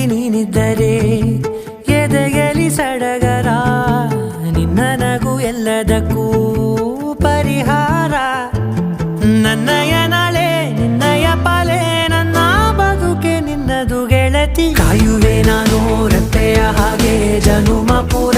ನೀನಿದ್ದರೆ ಎದೆಯಲಿ ಸಡಗರ ನಿನ್ನ ನಗು ಎಲ್ಲದಕ್ಕೂ ಪರಿಹಾರ ನನ್ನಯ ನಾಳೆ ನಿನ್ನಯ ಪಾಲೆ ನನ್ನ ಬದುಕೆ ನಿನ್ನದು ಗೆಳತಿ ಕಾಯುವೆ ನಾನು ರೆಪ್ಪೆಯ ಹಾಗೆ ಜನುಮ ಪೂರ